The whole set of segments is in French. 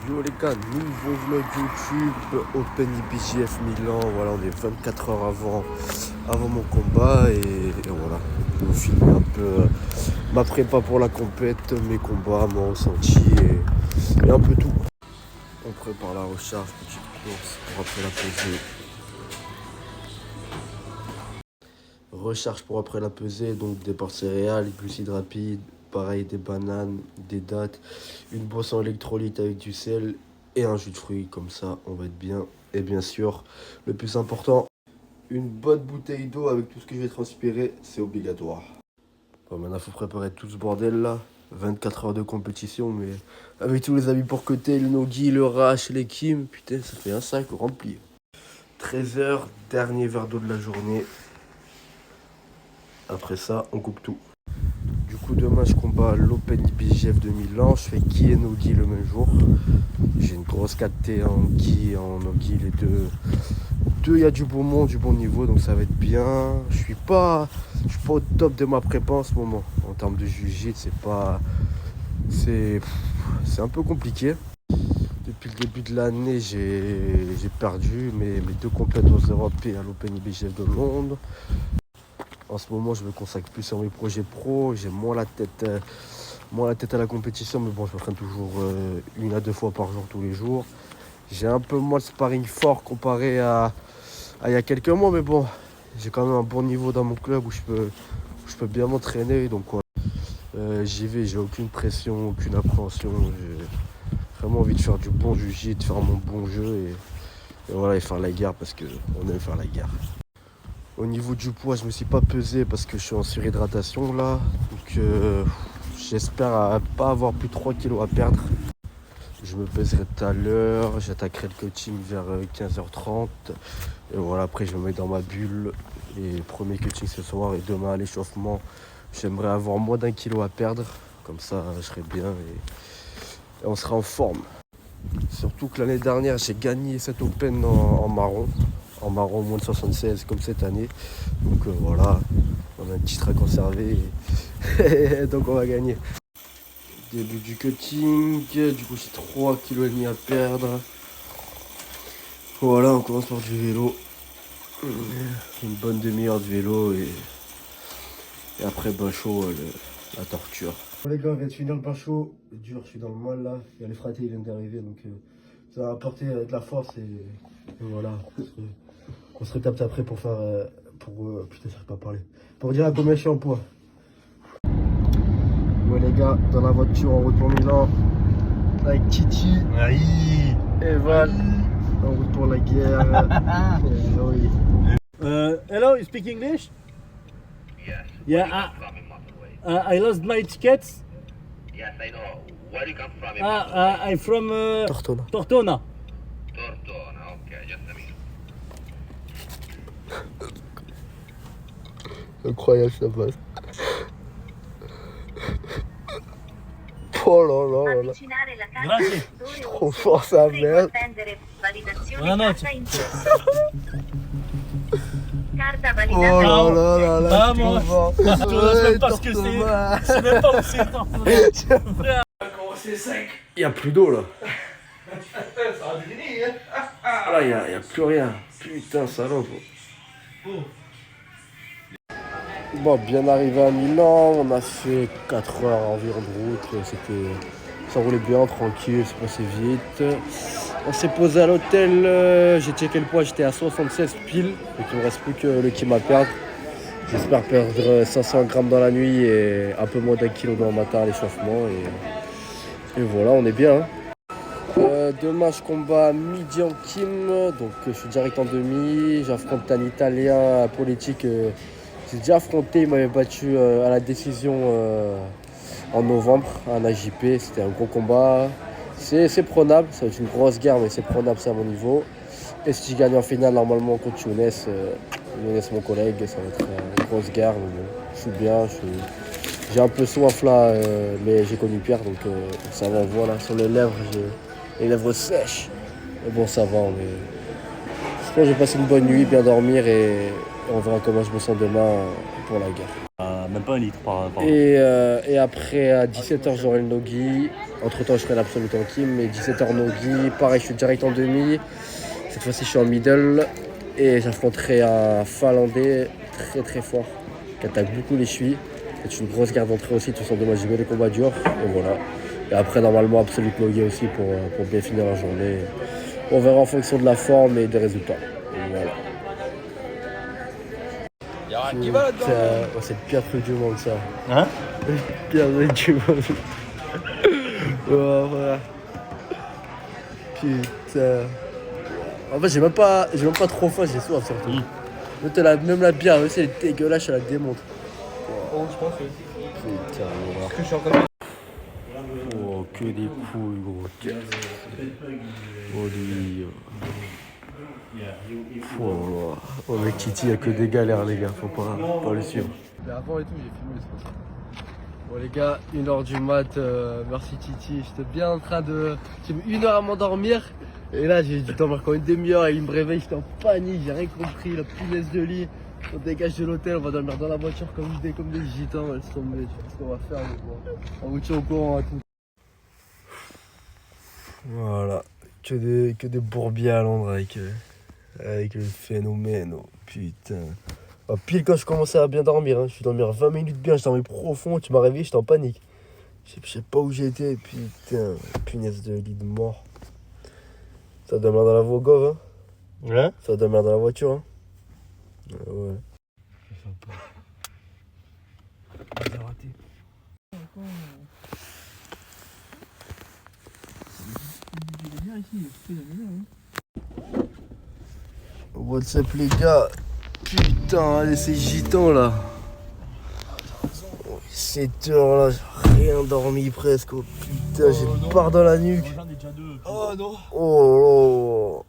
Yo les gars, nouveau vlog YouTube, Open IBJF Milan, voilà on est 24 heures avant mon combat et voilà, je vais vous filmer un peu ma prépa pour la compète, mes combats, mon ressenti et un peu tout. On prépare la recharge, petite course pour après la pesée. Recharge pour après la pesée, donc des barres céréales, glucides rapides, pareil des bananes, des dattes, une boisson électrolyte avec du sel et un jus de fruits, comme ça on va être bien. Et bien sûr, le plus important, une bonne bouteille d'eau avec tout ce que je vais transpirer, c'est obligatoire. Bon, maintenant faut préparer tout ce bordel là, 24 heures de compétition, mais avec tous les habits pour côté, le nogi, le rash, les kim, putain ça fait un sac rempli. 13 heures, dernier verre d'eau de la journée. Après ça, on coupe tout. Du coup, demain, je combats l'Open IBJF de Milan. Je fais gi et no-gi le même jour. J'ai une grosse 4T en gi et en no-gi, les deux. Il y a du bon monde, du bon niveau, donc ça va être bien. Je suis pas au top de ma prépa en ce moment. En termes de jiu-jitsu, c'est un peu compliqué. Depuis le début de l'année, j'ai perdu mes deux complètes aux Europes et à l'Open IBJF de Londres. En ce moment, je me consacre plus sur mes projets pro. J'ai moins la tête à la compétition, mais bon, je m'entraîne toujours 1 à 2 fois par jour, tous les jours. J'ai un peu moins de sparring fort comparé à il y a quelques mois, mais bon, j'ai quand même un bon niveau dans mon club où je peux bien m'entraîner. Donc voilà, j'y vais, j'ai aucune pression, aucune appréhension. J'ai vraiment envie de faire du bon jiu-jitsu, de faire mon bon jeu et voilà, et faire la guerre parce qu'on aime faire la guerre. Au niveau du poids, je me suis pas pesé parce que je suis en surhydratation là. Donc j'espère pas avoir plus de 3 kilos à perdre. Je me pèserai tout à l'heure, j'attaquerai le coaching vers 15h30. Et voilà, après je me mets dans ma bulle. Et premier coaching ce soir et demain à l'échauffement. J'aimerais avoir moins d'1 kilo à perdre. Comme ça je serai bien et on sera en forme. Surtout que l'année dernière j'ai gagné cette Open en marron. En marron moins de 76 comme cette année. Donc voilà, on a un titre à conserver et donc on va gagner. Début du cutting, du coup j'ai 3,5 kg à perdre. Voilà, on commence par du vélo. Une bonne demi-heure de vélo et après bain chaud, la torture. Bon les gars, on vient de finir le bain chaud. Dur, je suis dans le mal là. Il y a les fratés qui viennent d'arriver donc ça va apporter de la force et voilà. On se rétape après pour faire. Putain, ça ne pas à parler. Pour dire à combien je suis en poids. Ouais, les gars, dans la voiture en route pour Milan. Avec Titi. Aïe. Et Val. En route pour la guerre. Oui. Hello, you speak English? Yes. Yeah, Where you come from in motorway? I lost my tickets. Yes, I know. Where you come from in I'm from Tortona. Tortona. Tortona. Okay, just a minute. Incroyable ça passe. Oh là là là là. Grazie. Trop fort ça merde. Buonanotte. Oh là là là là. Vamos. Trop fort. Je ne sais même pas ce que Tortona. c'est. Je sais même pas où c'est Tortona. C'est sec. Il n'y a plus d'eau là. Ça a fini, hein? Là, il n'y a plus rien. Putain, ça va. Bon, bien arrivé à Milan, on a fait 4 heures environ de route. Ça roulait bien, tranquille, c'est passé vite. On s'est posé à l'hôtel, j'ai checké le poids, j'étais à 76 piles. Donc il ne me reste plus que le kim à perdre. J'espère perdre 500 grammes dans la nuit et un peu moins d'1 kilo dans le matin à l'échauffement. Et voilà, on est bien. Hein. Demain je combats à midi en kim, donc je suis direct en demi. J'affronte un Italien politique. J'ai déjà affronté, il m'avait battu à la décision en novembre à un AJP. C'était un gros combat. C'est prenable, ça va être une grosse guerre, mais c'est prenable, c'est à mon niveau. Et si je gagne en finale, normalement contre Younes, mon collègue, ça va être une grosse guerre. Mais bon, je suis bien, j'ai un peu soif là, mais j'ai connu Pierre, donc ça va, voilà. Sur les lèvres, j'ai les lèvres sèches. Mais bon, ça va, je pense que j'ai passé une bonne nuit, bien dormir et on verra comment je me sens demain pour la guerre. même pas un litre par Et après, à 17h, j'aurai le Nogi. Entre temps, je ferai l'absolu en Kim. Mais 17h Nogi. Pareil, je suis direct en demi. Cette fois-ci, je suis en middle. Et j'affronterai un Finlandais très très fort qui attaque beaucoup les chevilles. C'est une grosse garde d'entrée aussi. De toute façon, demain, j'y vais des combats durs. Et voilà. Et après, normalement, absolu Nogi aussi pour bien finir la journée. On verra en fonction de la forme et des résultats. Et voilà. C'est le pire truc du monde, ça. Hein? Le pire truc du monde. Voilà. Putain. En fait, j'ai même pas trop faim, j'ai soif surtout. Même la bière, elle est dégueulasse, elle la démonte. Oh, je pense que. Putain, voilà. Que je suis en train de. Oh, que des couilles, gros. Oh, lui. Oh, mec, Titi, il n'y a que des galères, les gars, faut pas le suivre. Mais avant et tout, j'ai filmé, c'est pour ça. Bon, les gars, 1h du mat, merci Titi. J'étais bien en train de. J'ai mis 1 heure à m'endormir. Et là, j'ai dû dormir quand une demi-heure et il me réveille, j'étais en panique, j'ai rien compris, la punaise de lit. On dégage de l'hôtel, on va dormir dans la voiture comme des gitans, laisse tomber, je sais pas ce qu'on va faire, mais bon. On vous tient au courant à tout. Voilà, que des bourbiers à Londres avec le phénomène, oh putain. Ah, pile quand je commençais à bien dormir, hein. Je suis dormi 20 minutes bien, j'ai dormi profond, tu m'as réveillé, j'étais en panique. Je sais pas où j'étais, putain, punaise de lit de mort. Ça demeure dans la voie gauve, hein. Hein? Ça demeure dans la voiture, hein. Ouais. J'ai raté. What's up les gars? Putain, allez, c'est gitan là. 7 heures là, j'ai rien dormi presque. Oh, putain, j'ai une barre dans la nuque. J'en ai déjà deux. Oh non! Oh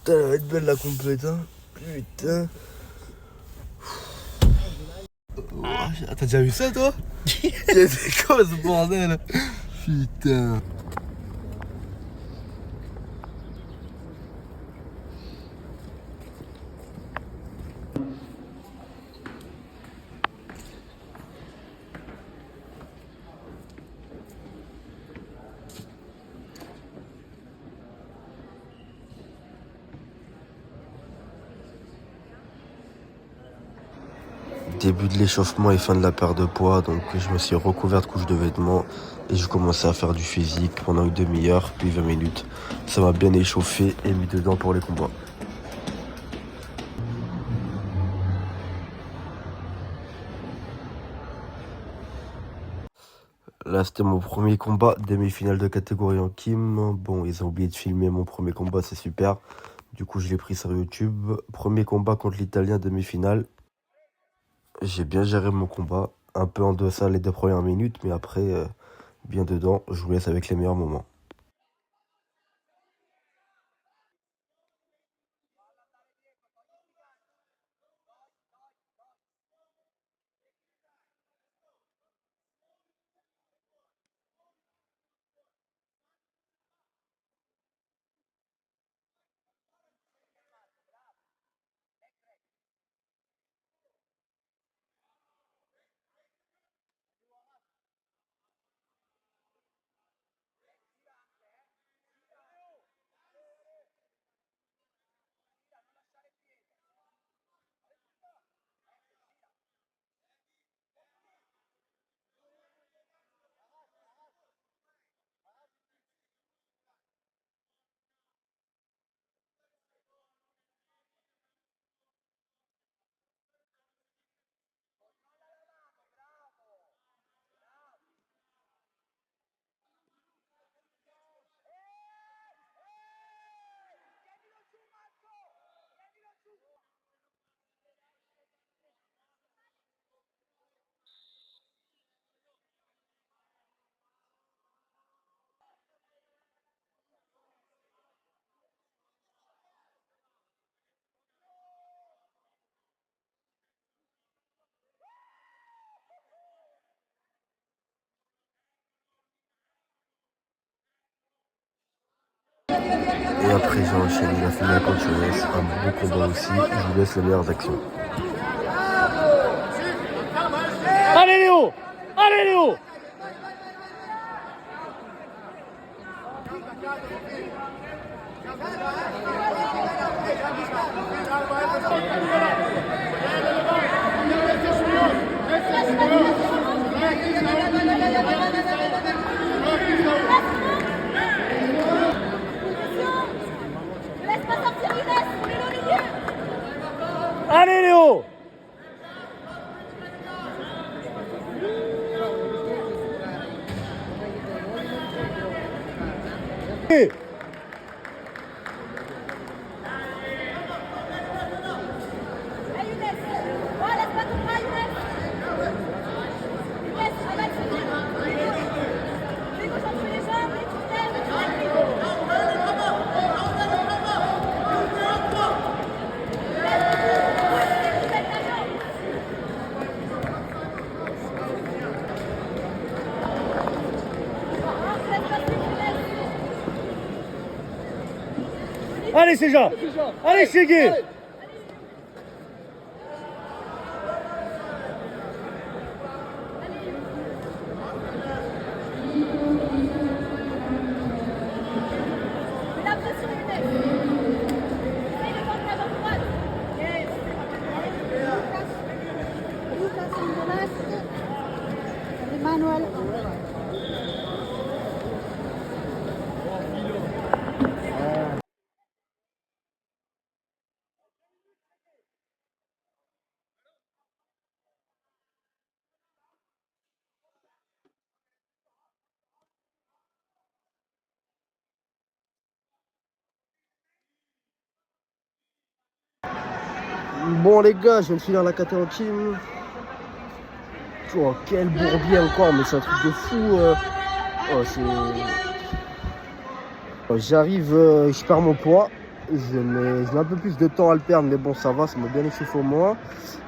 là là. Putain, elle va être belle la complète, hein. Putain. Oh, t'as déjà vu ça toi? C'est quoi ce bordel? Putain. Début de l'échauffement et fin de la perte de poids, donc je me suis recouvert de couches de vêtements et je commençais à faire du physique pendant une demi-heure, puis 20 minutes. Ça m'a bien échauffé et mis dedans pour les combats. Là, c'était mon premier combat, demi-finale de catégorie en Kim. Bon, ils ont oublié de filmer mon premier combat, c'est super. Du coup, je l'ai pris sur YouTube. Premier combat contre l'Italien, demi-finale. J'ai bien géré mon combat, un peu en deçà les 2 premières minutes, mais après, bien dedans, je vous laisse avec les meilleurs moments. Et après, j'ai enchaîné la finale contre US, un bon combat aussi. Je vous laisse les meilleures actions. Allez Léo! Allez Léo! Allez Léo! Hey. Allez Céja! Allez Chégué! Manuel. Bon les gars, je viens de finir la KT en team. Oh, quel bourbier encore, mais c'est un truc de fou. J'arrive, je perds mon poids. Je mets un peu plus de temps à le perdre, mais bon ça va, ça m'a bien échauffé au moins.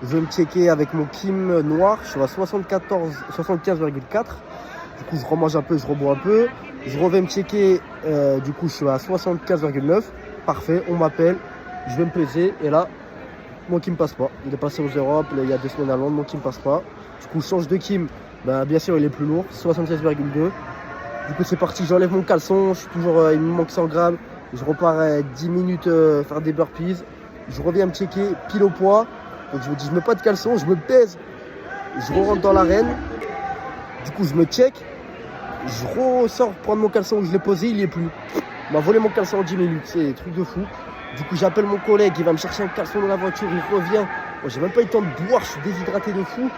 Je vais me checker avec mon Kim noir, je suis à 75,4. Du coup je remange un peu, je rebois un peu. Je reviens me checker, du coup je suis à 75,9. Parfait, on m'appelle, je vais me peser et là, mon Kim passe pas. Il est passé aux Europes il y a 2 semaines à Londres, mon Kim passe pas. Du coup je change de Kim, bah, bien sûr il est plus lourd, 76,2. Du coup c'est parti, j'enlève mon caleçon, je suis toujours, il me manque 100 grammes. Je repars 10 minutes faire des burpees. Je reviens me checker pile au poids. Donc je me dis je mets pas de caleçon, je me pèse. Je rentre dans l'arène. Du coup je me check. Je ressors prendre mon caleçon où je l'ai posé, il y est plus. Il m'a volé mon caleçon en 10 minutes, c'est des trucs de fou. Du coup j'appelle mon collègue, il va me chercher un caleçon dans la voiture, il revient. Moi j'ai même pas eu le temps de boire, je suis déshydraté de fou.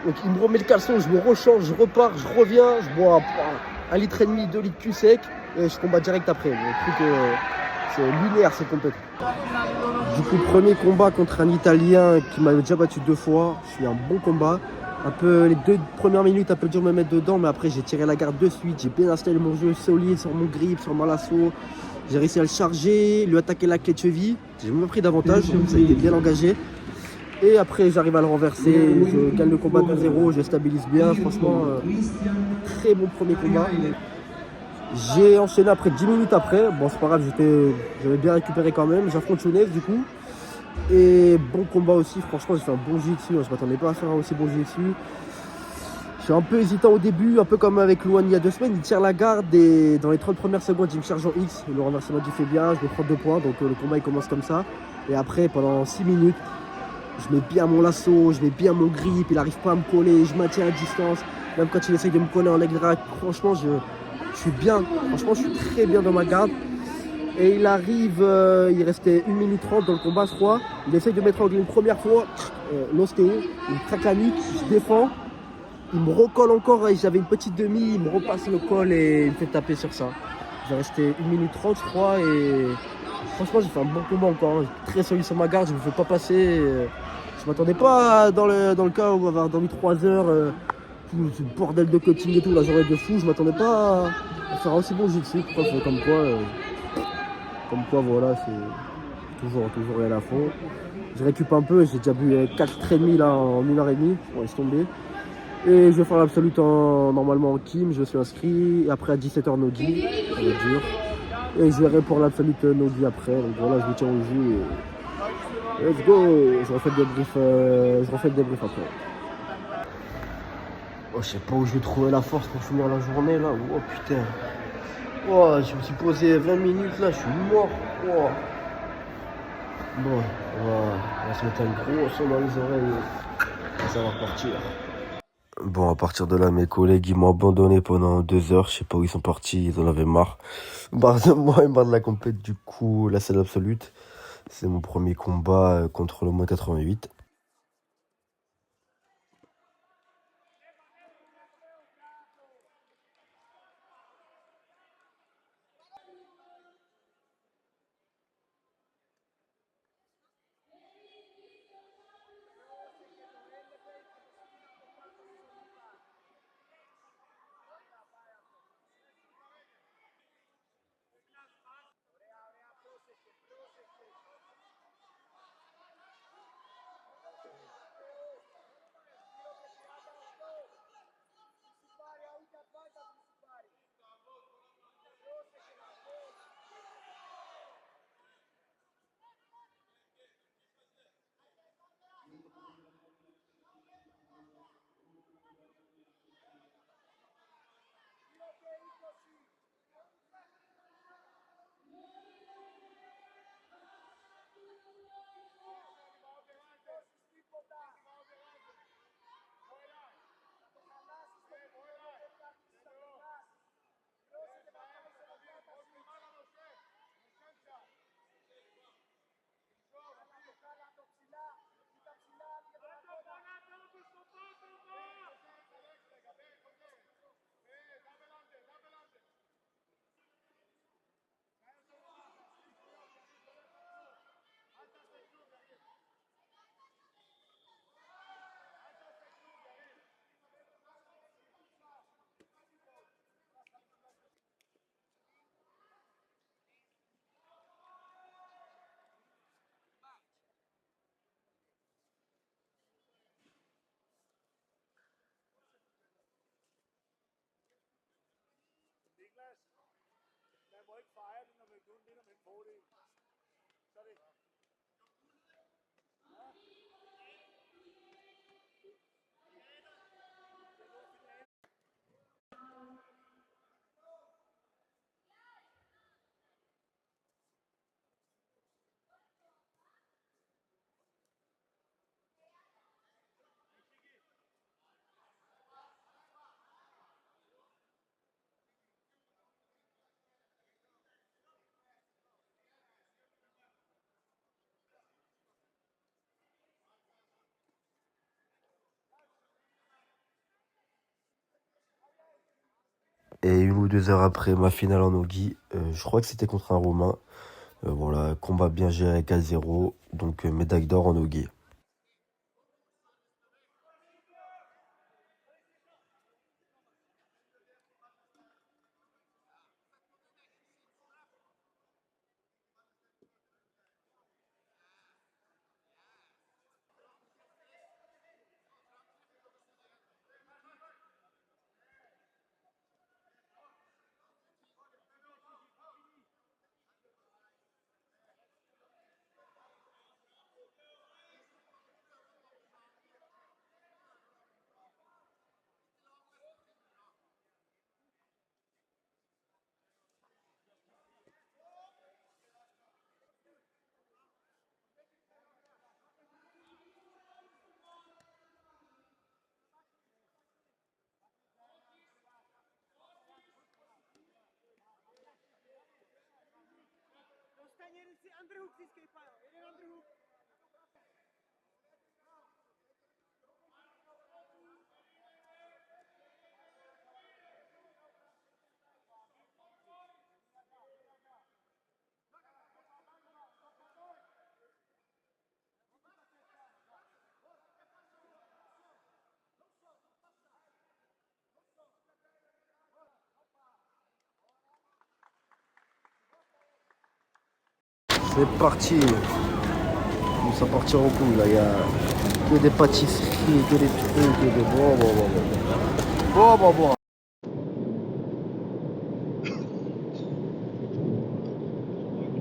Donc il me remet le caleçon, je me rechange, je repars, je reviens, je bois 1,5 litre, 2 litres cul sec. Et je combats direct après. Le truc, c'est lunaire, c'est complète. Du coup, premier combat contre un Italien qui m'avait déjà battu 2 fois. Je suis un bon combat. Un peu, les 2 premières minutes, un peu dur de me mettre dedans, mais après j'ai tiré la garde de suite. J'ai bien installé mon jeu solide sur mon grip, sur mon lasso. J'ai réussi à le charger, lui attaquer la clé de cheville. J'ai même pris d'avantage, ça a été bien engagé. Et après, j'arrive à le renverser. Je gagne le combat 2-0, je stabilise bien. Franchement, très bon premier combat. J'ai enchaîné après 10 minutes après. Bon, c'est pas grave, j'avais bien récupéré quand même. J'affronte Younes du coup. Et bon combat aussi. Franchement, j'ai fait un bon jiu-jitsu. Je m'attendais pas à faire un aussi bon jiu-jitsu. Je suis un peu hésitant au début, un peu comme avec Luan il y a 2 semaines. Il tire la garde et dans les 30 premières secondes, il me charge en X. Le renversement du fait bien. Je me prends 2 points. Donc le combat il commence comme ça. Et après, pendant 6 minutes, je mets bien mon lasso, je mets bien mon grip. Il n'arrive pas à me coller. Je maintiens à distance. Même quand il essaye de me coller en leg drag, franchement, je suis bien, franchement je suis très bien dans ma garde. Et il arrive, il restait 1 minute 30 dans le combat je crois. Il essaye de mettre en une première fois, l'ostéo, il me craque la nuque, je défends. Il me recolle encore, et j'avais une petite demi, il me repasse le col et il me fait taper sur ça. J'ai resté 1 minute 30 je crois et franchement j'ai fait un bon combat encore. Très solide sur ma garde, je ne me fais pas passer. Je m'attendais pas dans le cas où avoir dormi 3 heures. Tout ce bordel de coaching et tout, la journée de fou, je m'attendais pas à faire aussi bon jiu-jitsu. Comme quoi voilà, c'est toujours aller à fond. Je récupère un peu, j'ai déjà bu 4,5 là en 1h30, on laisse tomber. Et je vais faire l'absolute normalement en Kim, je suis inscrit. Et après à 17h Nogi, ça va être dur. Et je verrai pour l'absolute Nogi après. Donc voilà, je me tiens au jus et let's go. Je refais le débrief après. Oh, je sais pas où je vais trouver la force pour finir la journée là. Oh putain. Oh, je me suis posé 20 minutes là, je suis mort. Oh. Bon, on va se mettre un gros son dans les oreilles. Et ça va partir. Bon, à partir de là, mes collègues, ils m'ont abandonné pendant 2 heures. Je sais pas où ils sont partis, ils en avaient marre. Marre de moi et marre de la compète. Du coup, la selle absolute, c'est mon premier combat contre le moins 88. Et 1 ou 2 heures après ma finale en nogi, je crois que c'était contre un Romain. Voilà, combat bien géré 4-0, donc médaille d'or en nogi. C'est parti. Ça partira en couille là, il y a que des pâtisseries, que des trucs, que des bon.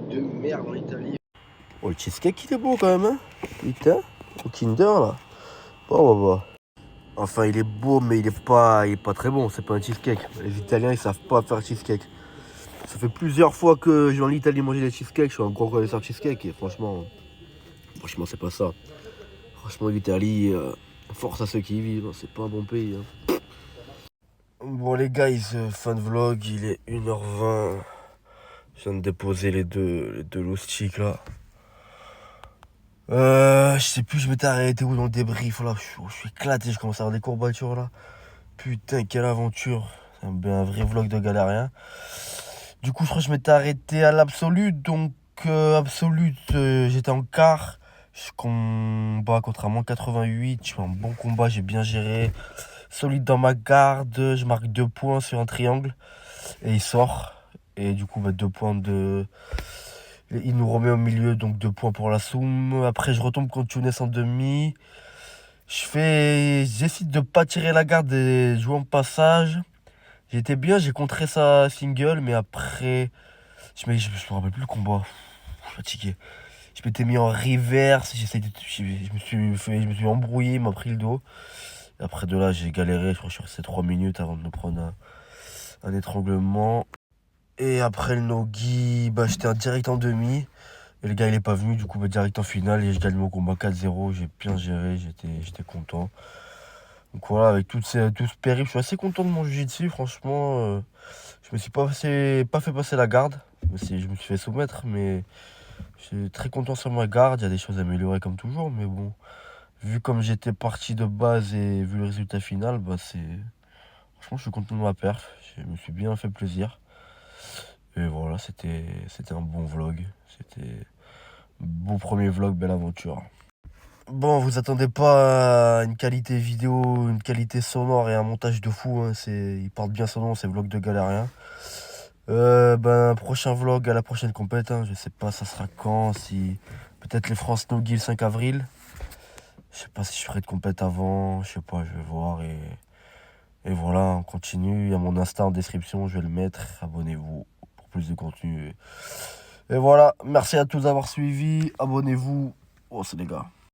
De merde en Italie. Oh, le cheesecake il est beau quand même, hein. Putain, au Kinder là. Bon. Enfin, il est beau, mais il est pas très bon. C'est pas un cheesecake. Les Italiens, ils savent pas faire cheesecake. Ça fait plusieurs fois que je vais en Italie manger des cheesecakes. Je suis un gros connaisseur de cheesecake et franchement, c'est pas ça. Franchement, l'Italie, force à ceux qui y vivent. C'est pas un bon pays. Hein. Bon, les gars, fin de vlog. Il est 1h20. Je viens de déposer les deux loustiques là. Je sais plus, je m'étais arrêté où dans le débrief là. Je suis éclaté, je commence à avoir des courbatures là. Putain, quelle aventure. C'est un vrai vlog de galérien. Du coup, je crois que je m'étais arrêté à l'absolute. Donc, absolute, j'étais en quart. Je combat contre un moins 88. Je fais un bon combat, j'ai bien géré. Solide dans ma garde. Je marque 2 points sur un triangle. Et il sort. Et du coup, 2 points de. Il nous remet au milieu, donc 2 points pour la soum. Après, je retombe contre Younes en demi. J'essaie de pas tirer la garde et jouer en passage. J'étais bien, j'ai contré sa single, mais après, je me rappelle plus le combat. Je suis fatigué. Je m'étais mis en reverse, je me suis embrouillé, il m'a pris le dos. Et après de là, j'ai galéré, je crois que je suis resté 3 minutes avant de me prendre un étranglement. Et après le no-gi, j'étais direct en demi. Et le gars il est pas venu, du coup direct en finale et je gagne mon combat 4-0. J'ai bien géré, j'étais content. Donc voilà, avec tout ce périple, je suis assez content de mon jiu-jitsu, franchement. Je me suis pas fait passer la garde. Je me suis fait soumettre, mais je suis très content sur ma garde. Il y a des choses à améliorer comme toujours, mais bon. Vu comme j'étais parti de base et vu le résultat final, franchement je suis content de ma perf. Je me suis bien fait plaisir. Et voilà, c'était un bon vlog. C'était un beau premier vlog, belle aventure. Bon, vous attendez pas à une qualité vidéo, une qualité sonore et un montage de fou. Hein. Il porte bien son nom, c'est Vlog de Galérien. Prochain vlog à la prochaine compète. Hein. Je sais pas, ça sera quand. Si peut-être les France No Gi le 5 avril. Je sais pas si je ferai de compète avant. Je sais pas, je vais voir. Et voilà, on continue. Il y a mon Insta en description, je vais le mettre. Abonnez-vous pour plus de contenu. Et voilà, merci à tous d'avoir suivi. Abonnez-vous. Oh, c'est les gars.